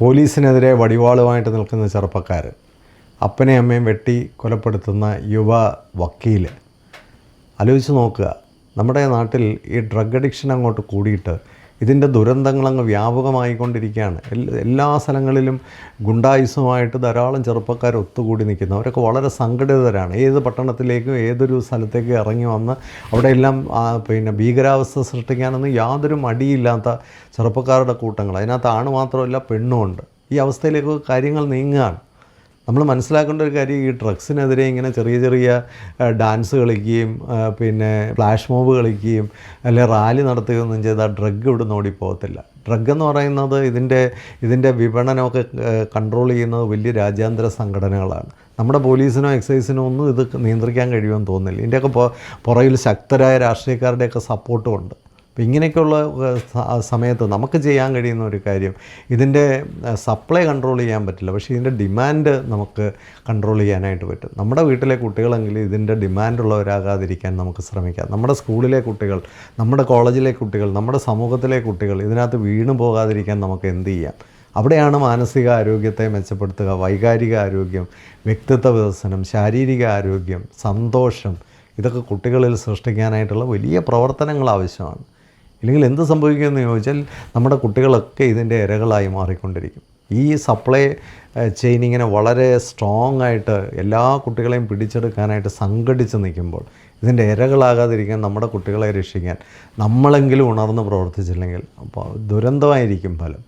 പോലീസിനെതിരെ വടിവാളുമായിട്ട് നിൽക്കുന്ന ചെറുപ്പക്കാർ, അപ്പനെയും അമ്മയും വെട്ടി കൊലപ്പെടുത്തുന്ന യുവ വക്കീൽ. ആലോചിച്ച് നോക്കുക, നമ്മുടെ നാട്ടിൽ ഈ ഡ്രഗ് അഡിക്ഷൻ അങ്ങോട്ട് കൂടിയിട്ട് ഇതിൻ്റെ ദുരന്തങ്ങളങ്ങ് വ്യാപകമായിക്കൊണ്ടിരിക്കുകയാണ്. എല്ലാ സ്ഥലങ്ങളിലും ഗുണ്ടായുസമായിട്ട് ധാരാളം ചെറുപ്പക്കാർ ഒത്തുകൂടി നിൽക്കുന്നു. അവരൊക്കെ വളരെ സംഘടിതരാണ്. ഏത് പട്ടണത്തിലേക്കും ഏതൊരു സ്ഥലത്തേക്കും ഇറങ്ങി വന്ന് അവിടെയെല്ലാം ഭീകരാവസ്ഥ സൃഷ്ടിക്കാനൊന്നും യാതൊരു മടിയില്ലാത്ത ചെറുപ്പക്കാരുടെ കൂട്ടങ്ങൾ. അതിനകത്ത് ആണ് മാത്രമല്ല പെണ്ണുമുണ്ട്. ഈ അവസ്ഥയിലേക്ക് കാര്യങ്ങൾ നീങ്ങുകയാണ്. നമ്മൾ മനസ്സിലാക്കേണ്ട ഒരു കാര്യം, ഈ ഡ്രഗ്സിനെതിരെ ഇങ്ങനെ ചെറിയ ചെറിയ ഡാൻസ് കളിക്കുകയും ഫ്ലാഷ് മോബ് കളിക്കുകയും അല്ലെങ്കിൽ റാലി നടത്തുകയൊന്നും ചെയ്താൽ ഡ്രഗ് ഇവിടെ നിന്ന് ഓടിപ്പോകത്തില്ല. ഡ്രഗ് എന്ന് പറയുന്നത് ഇതിൻ്റെ വിപണനമൊക്കെ കൺട്രോൾ ചെയ്യുന്നത് വലിയ രാജ്യാന്തര സംഘടനകളാണ്. നമ്മുടെ പോലീസിനോ എക്സൈസിനോ ഒന്നും ഇത് നിയന്ത്രിക്കാൻ കഴിയുമെന്ന് തോന്നുന്നില്ല. ഇതിൻ്റെയൊക്കെ പുറകിൽ ശക്തരായ രാഷ്ട്രീയക്കാരുടെയൊക്കെ സപ്പോർട്ടും ഉണ്ട്. അപ്പോൾ ഇങ്ങനെയൊക്കെയുള്ള സമയത്ത് നമുക്ക് ചെയ്യാൻ കഴിയുന്ന ഒരു കാര്യം, ഇതിൻ്റെ സപ്ലൈ കൺട്രോൾ ചെയ്യാൻ പറ്റില്ല, പക്ഷേ ഇതിൻ്റെ ഡിമാൻഡ് നമുക്ക് കൺട്രോൾ ചെയ്യാനായിട്ട് പറ്റും. നമ്മുടെ വീട്ടിലെ കുട്ടികളെങ്കിലും ഇതിൻ്റെ ഡിമാൻഡുള്ളവരാകാതിരിക്കാൻ നമുക്ക് ശ്രമിക്കാം. നമ്മുടെ സ്കൂളിലെ കുട്ടികൾ, നമ്മുടെ കോളേജിലെ കുട്ടികൾ, നമ്മുടെ സമൂഹത്തിലെ കുട്ടികൾ ഇതിനകത്ത് വീണു പോകാതിരിക്കാൻ നമുക്ക് എന്ത് ചെയ്യാം? അവിടെയാണ് മാനസിക ആരോഗ്യത്തെ മെച്ചപ്പെടുത്തുക, വൈകാരിക ആരോഗ്യം, വ്യക്തിത്വ വികസനം, ശാരീരിക ആരോഗ്യം, സന്തോഷം, ഇതൊക്കെ കുട്ടികളിൽ സൃഷ്ടിക്കാനായിട്ടുള്ള വലിയ പ്രവർത്തനങ്ങൾ ആവശ്യമാണ്. ഇല്ലെങ്കിൽ എന്ത് സംഭവിക്കുമെന്ന് ചോദിച്ചാൽ നമ്മുടെ കുട്ടികളൊക്കെ ഇതിൻ്റെ ഇരകളായി മാറിക്കൊണ്ടിരിക്കും. ഈ സപ്ലൈ ചെയിൻ ഇങ്ങനെ വളരെ സ്ട്രോങ് ആയിട്ട് എല്ലാ കുട്ടികളെയും പിടിച്ചെടുക്കാനായിട്ട് സംഘടിച്ച് നിൽക്കുമ്പോൾ ഇതിൻ്റെ ഇരകളാകാതിരിക്കാൻ, നമ്മുടെ കുട്ടികളെ രക്ഷിക്കാൻ നമ്മളെങ്കിലും ഉണർന്ന് പ്രവർത്തിച്ചില്ലെങ്കിൽ അപ്പോൾ ദുരന്തമായിരിക്കും ഫലം.